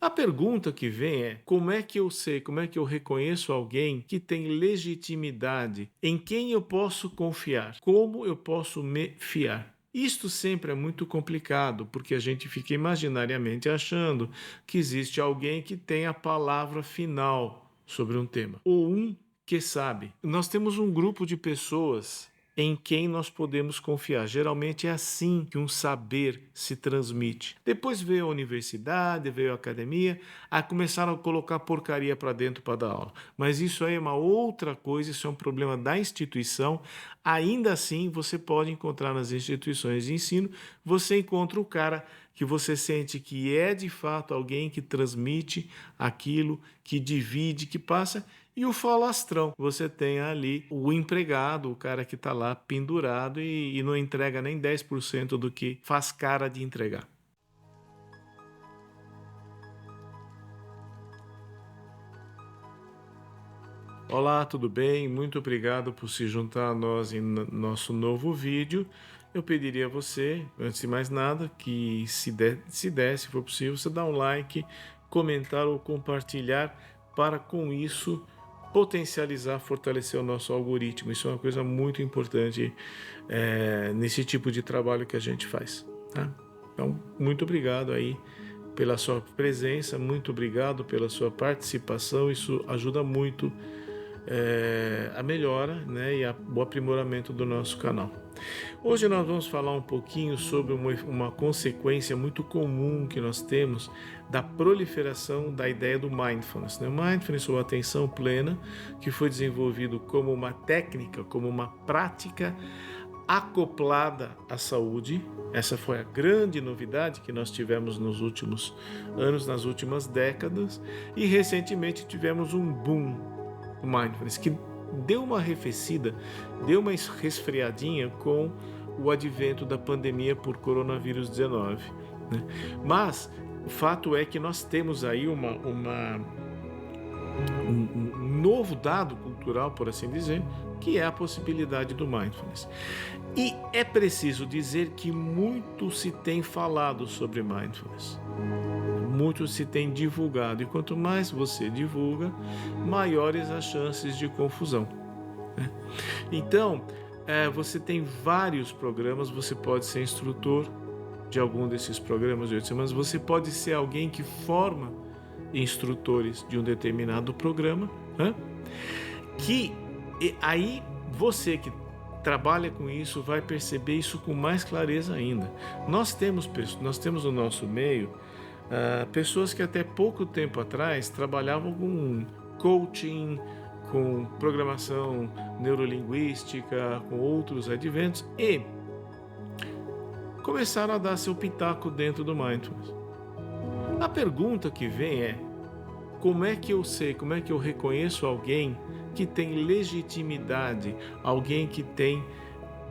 A pergunta que vem é: como é que eu sei, como é que eu reconheço alguém que tem legitimidade? Em quem eu posso confiar? Como eu posso me fiar? Isto sempre é muito complicado, porque a gente fica imaginariamente achando que existe alguém que tem a palavra final sobre um tema, ou um que sabe. Nós temos um grupo de pessoas em quem nós podemos confiar. Geralmente é assim que um saber se transmite. Depois veio a universidade, veio a academia, aí começaram a colocar porcaria para dentro para dar aula. Mas isso aí é uma outra coisa, isso é um problema da instituição. Ainda assim, você pode encontrar nas instituições de ensino, você encontra o cara que você sente que é de fato alguém que transmite aquilo, que divide, que passa, e o falastrão. Você tem ali o empregado, o cara que está lá pendurado e não entrega nem 10% do que faz cara de entregar. Olá, tudo bem? Muito obrigado por se juntar a nós em nosso novo vídeo. Eu pediria a você, antes de mais nada, que se for possível, você dá um like, comentar ou compartilhar para com isso potencializar, fortalecer o nosso algoritmo. Isso é uma coisa muito importante nesse tipo de trabalho que a gente faz. Tá? Então, muito obrigado aí pela sua presença, muito obrigado pela sua participação. Isso ajuda muito a melhora, né, e o aprimoramento do nosso canal. Hoje nós vamos falar um pouquinho sobre uma consequência muito comum que nós temos da proliferação da ideia do mindfulness. Né? Mindfulness ou atenção plena, que foi desenvolvido como uma técnica, como uma prática acoplada à saúde. Essa foi a grande novidade que nós tivemos nos últimos anos, nas últimas décadas, e recentemente tivemos um boom do mindfulness que deu uma arrefecida, deu uma resfriadinha com o advento da pandemia por coronavírus 19. Né? Mas o fato é que nós temos aí um novo dado cultural, por assim dizer, que é a possibilidade do mindfulness. E é preciso dizer que muito se tem falado sobre mindfulness. Muito se tem divulgado, e quanto mais você divulga, maiores as chances de confusão. Né? Então, você tem vários programas, você pode ser instrutor de algum desses programas de 8 semanas, você pode ser alguém que forma instrutores de um determinado programa, né? Que aí você que trabalha com isso vai perceber isso com mais clareza ainda. Nós temos no nosso meio pessoas que até pouco tempo atrás trabalhavam com coaching, com programação neurolinguística, com outros adventos e começaram a dar seu pitaco dentro do mindfulness. A pergunta que vem é: como é que eu sei, como é que eu reconheço alguém que tem legitimidade, alguém que tem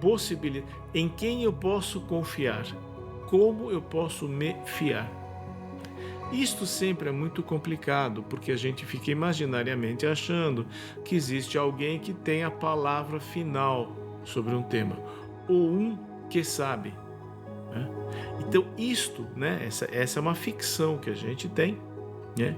possibilidade, em quem eu posso confiar? Como eu posso me fiar? Isto sempre é muito complicado, porque a gente fica imaginariamente achando que existe alguém que tem a palavra final sobre um tema, ou um que sabe. Né? Então isto, né, essa é uma ficção que a gente tem, né?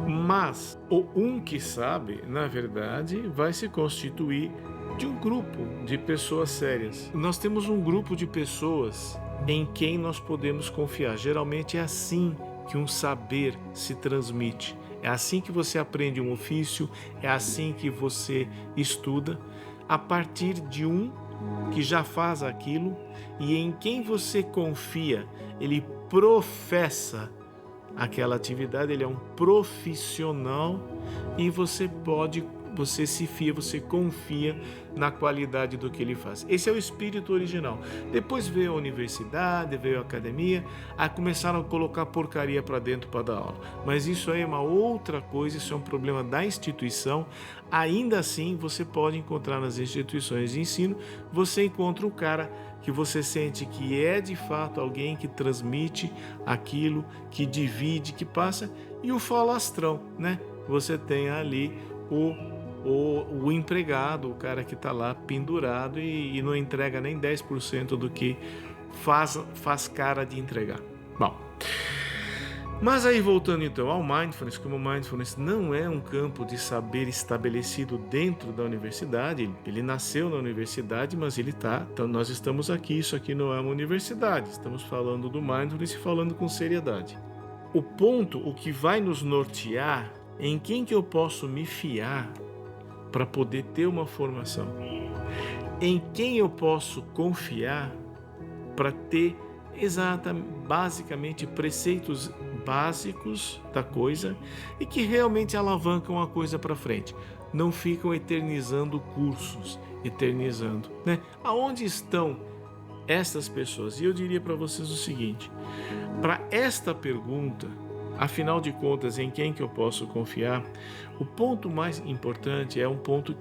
Mas o um que sabe, na verdade, vai se constituir de um grupo de pessoas sérias. Nós temos um grupo de pessoas em quem nós podemos confiar. Geralmente é assim que um saber se transmite. É assim que você aprende um ofício, é assim que você estuda, a partir de um que já faz aquilo e em quem você confia. Ele professa aquela atividade, ele é um profissional e você se fia, você confia na qualidade do que ele faz. Esse é o espírito original. Depois veio a universidade, veio a academia, aí começaram a colocar porcaria para dentro para dar aula. Mas isso aí é uma outra coisa, isso é um problema da instituição. Ainda assim, você pode encontrar nas instituições de ensino, você encontra o cara que você sente que é de fato alguém que transmite aquilo, que divide, que passa, e o falastrão, né? Você tem ali o empregado, o cara que está lá pendurado e não entrega nem 10% do que faz cara de entregar. Bom, Mas aí voltando então ao Mindfulness, como o Mindfulness não é um campo de saber estabelecido dentro da universidade, ele nasceu na universidade, mas ele está, então nós estamos aqui, isso aqui não é uma universidade, estamos falando do Mindfulness e falando com seriedade. O ponto, o que vai nos nortear, em quem que eu posso me fiar para poder ter uma formação, em quem eu posso confiar para ter basicamente preceitos básicos da coisa e que realmente alavancam a coisa para frente. Não ficam eternizando cursos, né? Aonde estão essas pessoas? E eu diria para vocês o seguinte: para esta pergunta, afinal de contas, em quem que eu posso confiar? O ponto mais importante é um ponto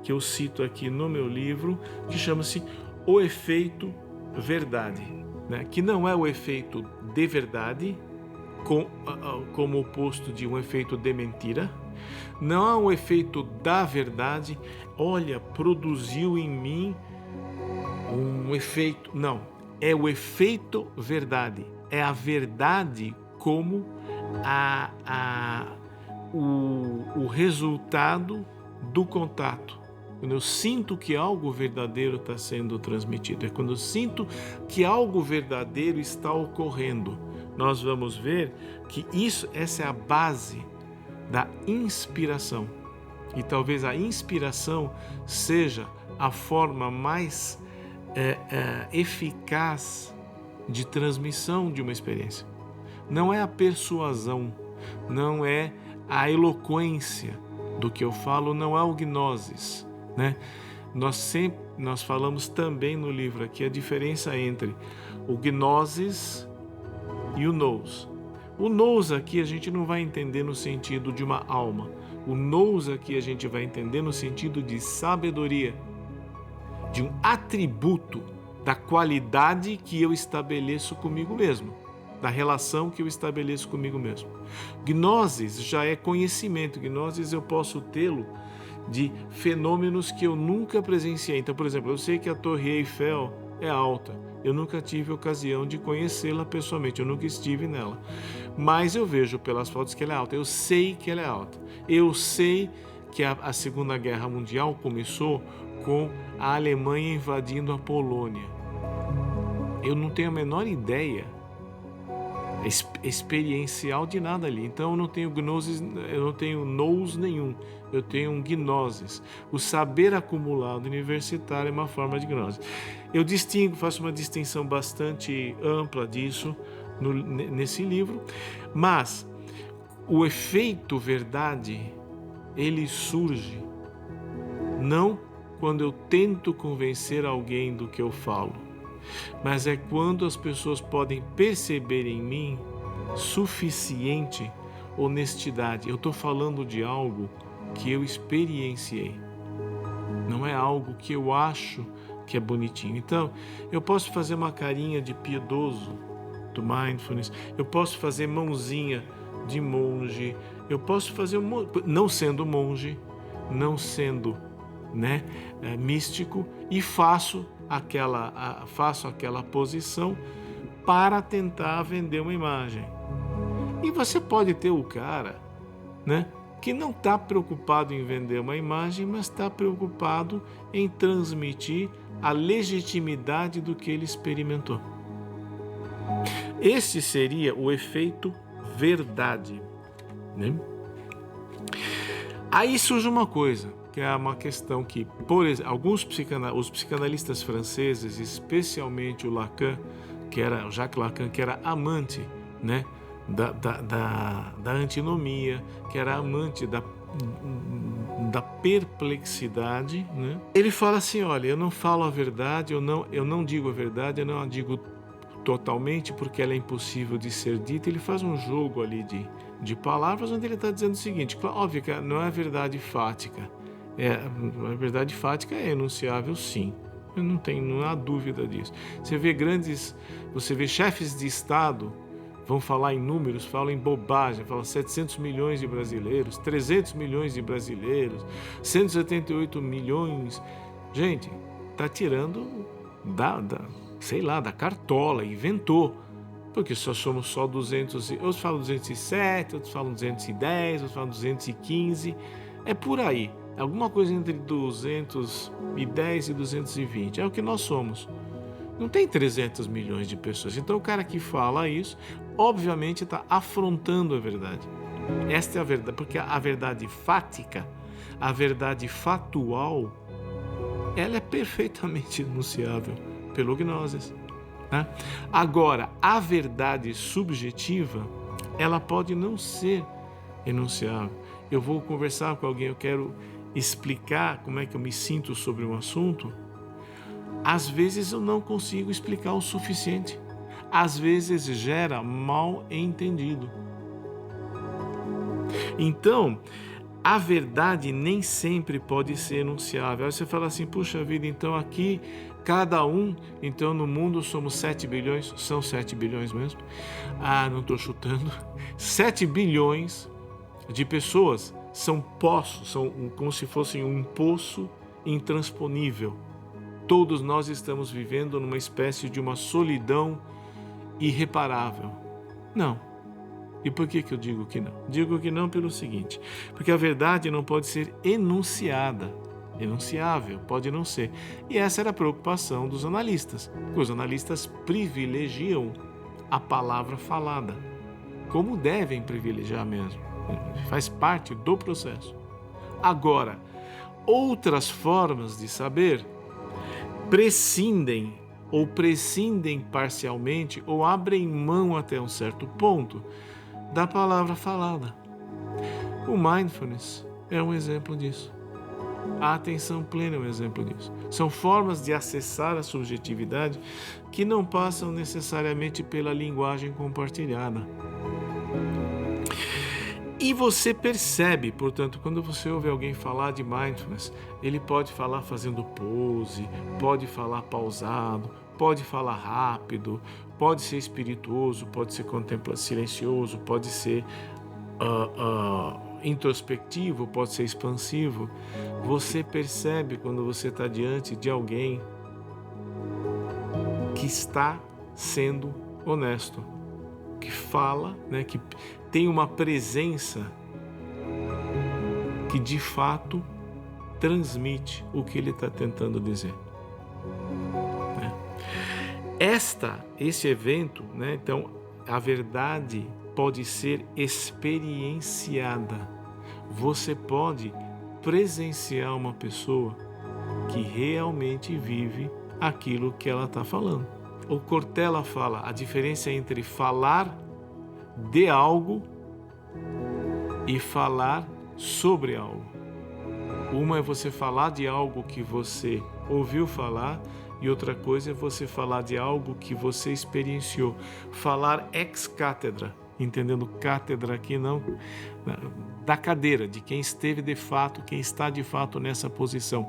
que eu cito aqui no meu livro, que chama-se o efeito verdade, né? Que não é o efeito de verdade, como oposto de um efeito de mentira, não é um efeito da verdade, olha, produziu em mim um efeito, não, é o efeito verdade, é a verdade como o resultado do contato. Quando eu sinto que algo verdadeiro está sendo transmitido, é quando eu sinto que algo verdadeiro está ocorrendo. Nós vamos ver que essa é a base da inspiração. E talvez a inspiração seja a forma mais eficaz de transmissão de uma experiência. Não é a persuasão, não é a eloquência do que eu falo, não é o gnosis, né? Nós falamos também no livro aqui a diferença entre o gnosis e o nous. O nous aqui a gente não vai entender no sentido de uma alma. O nous aqui a gente vai entender no sentido de sabedoria, de um atributo da qualidade que eu estabeleço comigo mesmo, da relação que eu estabeleço comigo mesmo. Gnosis já é conhecimento. Gnosis eu posso tê-lo de fenômenos que eu nunca presenciei. Então, por exemplo, eu sei que a Torre Eiffel é alta. Eu nunca tive ocasião de conhecê-la pessoalmente, eu nunca estive nela. Mas eu vejo pelas fotos que ela é alta, eu sei que ela é alta. Eu sei que a Segunda Guerra Mundial começou com a Alemanha invadindo a Polônia. Eu não tenho a menor ideia experiencial de nada ali. Então eu não tenho gnosis, eu não tenho nous nenhum. Eu tenho um gnosis. O saber acumulado universitário é uma forma de gnosis. Eu faço uma distinção bastante ampla disso nesse livro, mas o efeito verdade, ele surge não quando eu tento convencer alguém do que eu falo, mas é quando as pessoas podem perceber em mim suficiente honestidade. Eu estou falando de algo que eu experienciei, não é algo que eu acho que é bonitinho. Então, eu posso fazer uma carinha de piedoso do Mindfulness, eu posso fazer mãozinha de monge, eu posso fazer não sendo monge, não sendo místico, e faço aquela posição para tentar vender uma imagem. E você pode ter o cara, que não está preocupado em vender uma imagem, mas está preocupado em transmitir a legitimidade do que ele experimentou. Esse seria o efeito verdade, Aí surge uma coisa, que é uma questão que, por exemplo, os psicanalistas franceses, especialmente o Jacques Lacan, que era amante, da antinomia, que era amante da perplexidade, Ele fala assim: olha, eu não falo a verdade, eu não digo a verdade, eu não a digo totalmente porque ela é impossível de ser dita. Ele faz um jogo ali de palavras onde ele está dizendo o seguinte: óbvio que não é verdade fática. A verdade fática é enunciável, sim. Não há dúvida disso. Você vê chefes de Estado vão falar em números, falam em bobagem, falam 700 milhões de brasileiros, 300 milhões de brasileiros, 178 milhões. Gente, está tirando da cartola, inventou. Porque somos só 200, outros falam 207, outros falam 210, outros falam 215, é por aí. Alguma coisa entre 210 e 220, é o que nós somos. Não tem 300 milhões de pessoas. Então o cara que fala isso, obviamente está afrontando a verdade. Esta é a verdade, porque a verdade fática, a verdade fatual, ela é perfeitamente enunciável pelo Gnosis. Né? Agora, a verdade subjetiva, ela pode não ser enunciável. Eu vou conversar com alguém, eu quero explicar como é que eu me sinto sobre um assunto. Às vezes eu não consigo explicar o suficiente. Às vezes gera mal entendido. Então, a verdade nem sempre pode ser enunciável. Aí você fala assim, puxa vida, então aqui cada um, então no mundo somos 7 bilhões, são 7 bilhões mesmo? Ah, não estou chutando. 7 bilhões de pessoas são poços, são como se fossem um poço intransponível. Todos nós estamos vivendo numa espécie de uma solidão irreparável. Não. E por que eu digo que não? Digo que não pelo seguinte, porque a verdade não pode ser enunciada, enunciável, pode não ser. E essa era a preocupação dos analistas, porque os analistas privilegiam a palavra falada, como devem privilegiar mesmo, faz parte do processo. Agora, outras formas de saber prescindem parcialmente ou abrem mão até um certo ponto da palavra falada. O mindfulness é um exemplo disso. A atenção plena é um exemplo disso. São formas de acessar a subjetividade que não passam necessariamente pela linguagem compartilhada. E você percebe, portanto, quando você ouve alguém falar de mindfulness, ele pode falar fazendo pose, pode falar pausado, pode falar rápido, pode ser espirituoso, pode ser silencioso, pode ser introspectivo, pode ser expansivo. Você percebe quando você está diante de alguém que está sendo honesto, que fala, né, que tem uma presença que de fato transmite o que ele está tentando dizer. Esse evento, né, então, a verdade pode ser experienciada. Você pode presenciar uma pessoa que realmente vive aquilo que ela está falando. O Cortella fala a diferença entre falar de algo e falar sobre algo. Uma é você falar de algo que você ouviu falar e outra coisa é você falar de algo que você experienciou. Falar ex cátedra, entendendo cátedra aqui não da cadeira, de quem esteve de fato, quem está de fato nessa posição.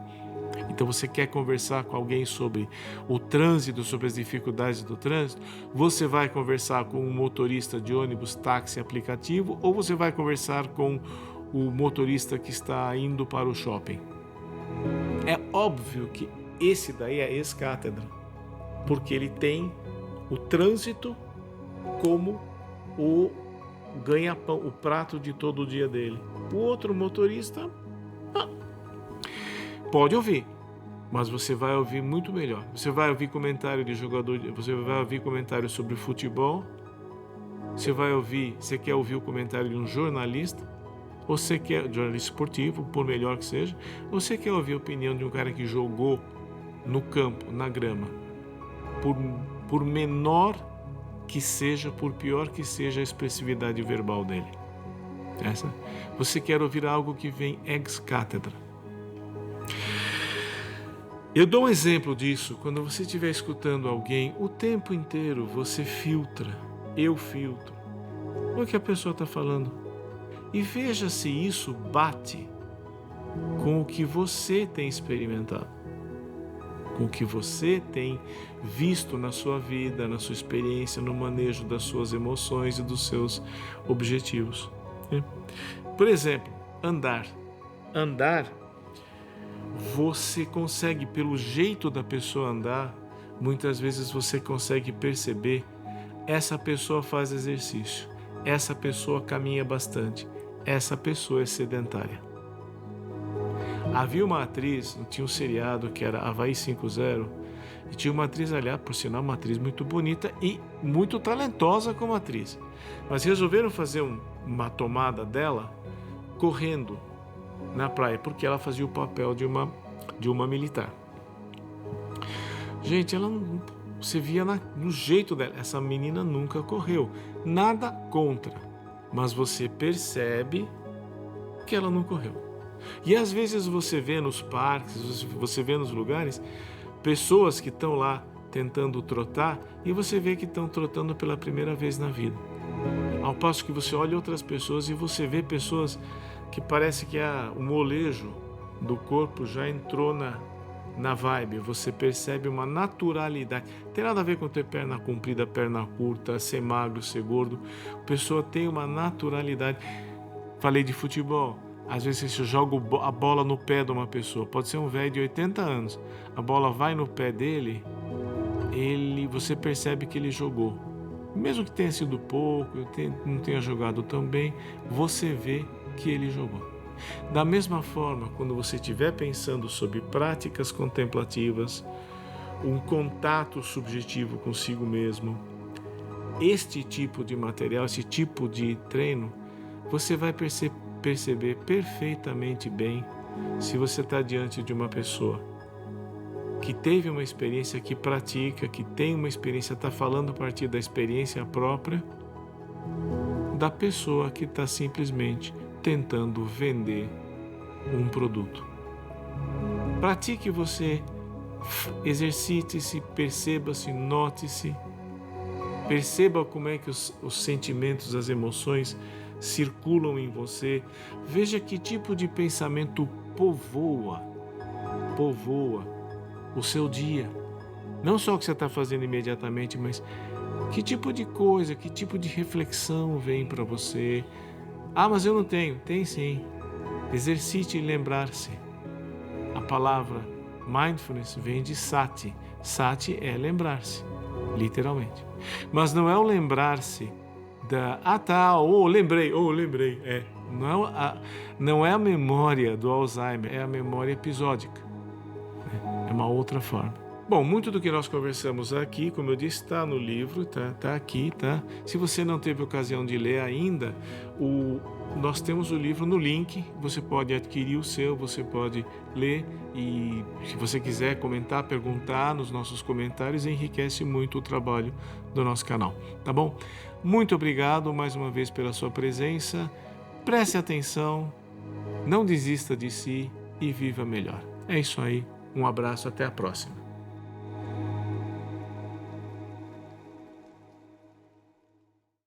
Então você quer conversar com alguém sobre o trânsito, sobre as dificuldades do trânsito, você vai conversar com um motorista de ônibus, táxi, aplicativo, ou você vai conversar com o motorista que está indo para o shopping. É óbvio que esse daí é ex-cátedra, porque ele tem o trânsito como o ganha-pão, o prato de todo o dia dele. O outro motorista pode ouvir, mas você vai ouvir muito melhor. Você vai ouvir comentário de jogador, você vai ouvir comentário sobre futebol, você quer ouvir o comentário de um jornalista, ou você quer, jornalista esportivo, por melhor que seja, ou você quer ouvir a opinião de um cara que jogou no campo, na grama, por menor que seja, por pior que seja a expressividade verbal dele. Você quer ouvir algo que vem ex cátedra. Eu dou um exemplo disso. Quando você estiver escutando alguém, o tempo inteiro você filtra, eu filtro o que a pessoa está falando. E veja se isso bate com o que você tem experimentado, com o que você tem visto na sua vida, na sua experiência, no manejo das suas emoções e dos seus objetivos. Por exemplo, andar. Você consegue, pelo jeito da pessoa andar, muitas vezes você consegue perceber essa pessoa faz exercício, essa pessoa caminha bastante, essa pessoa é sedentária. Havia uma atriz, tinha um seriado que era Havaí 5.0, e tinha uma atriz, aliás, por sinal, uma atriz muito bonita e muito talentosa como atriz. Mas resolveram fazer uma tomada dela correndo na praia, porque ela fazia o papel de uma militar. Gente, ela você via no jeito dela, essa menina nunca correu. Nada contra, mas você percebe que ela não correu. E às vezes você vê nos parques, você vê nos lugares, pessoas que estão lá tentando trotar e você vê que estão trotando pela primeira vez na vida. Ao passo que você olha outras pessoas e você vê pessoas que parece que o molejo do corpo já entrou na vibe. Você percebe uma naturalidade. Não tem nada a ver com ter perna comprida, perna curta, ser magro, ser gordo. A pessoa tem uma naturalidade. Falei de futebol. Às vezes você joga a bola no pé de uma pessoa. Pode ser um velho de 80 anos. A bola vai no pé dele, você percebe que ele jogou. Mesmo que tenha sido pouco, não tenha jogado tão bem, você vê que ele jogou. Da mesma forma, quando você estiver pensando sobre práticas contemplativas, um contato subjetivo consigo mesmo, este tipo de material, esse tipo de treino, você vai perceber perfeitamente bem se você está diante de uma pessoa que teve uma experiência, que pratica, que tem uma experiência, está falando a partir da experiência própria, da pessoa que está simplesmente tentando vender um produto. Pratique você, exercite-se, perceba-se, note-se, perceba como é que os sentimentos, as emoções circulam em você, veja que tipo de pensamento povoa o seu dia. Não só o que você está fazendo imediatamente, mas que tipo de coisa, que tipo de reflexão vem para você. Ah, mas eu não tenho. Tem sim. Exercite em lembrar-se. A palavra mindfulness vem de sati. Sati é lembrar-se, literalmente. Mas não é o lembrar-se lembrei. Não é a memória do Alzheimer, é a memória episódica. É uma outra forma. Bom, muito do que nós conversamos aqui, como eu disse, está no livro, tá aqui, tá? Se você não teve ocasião de ler ainda, nós temos o livro no link, você pode adquirir o seu, você pode ler e se você quiser comentar, perguntar nos nossos comentários, enriquece muito o trabalho do nosso canal, tá bom? Muito obrigado mais uma vez pela sua presença, preste atenção, não desista de si e viva melhor. É isso aí, um abraço, até a próxima.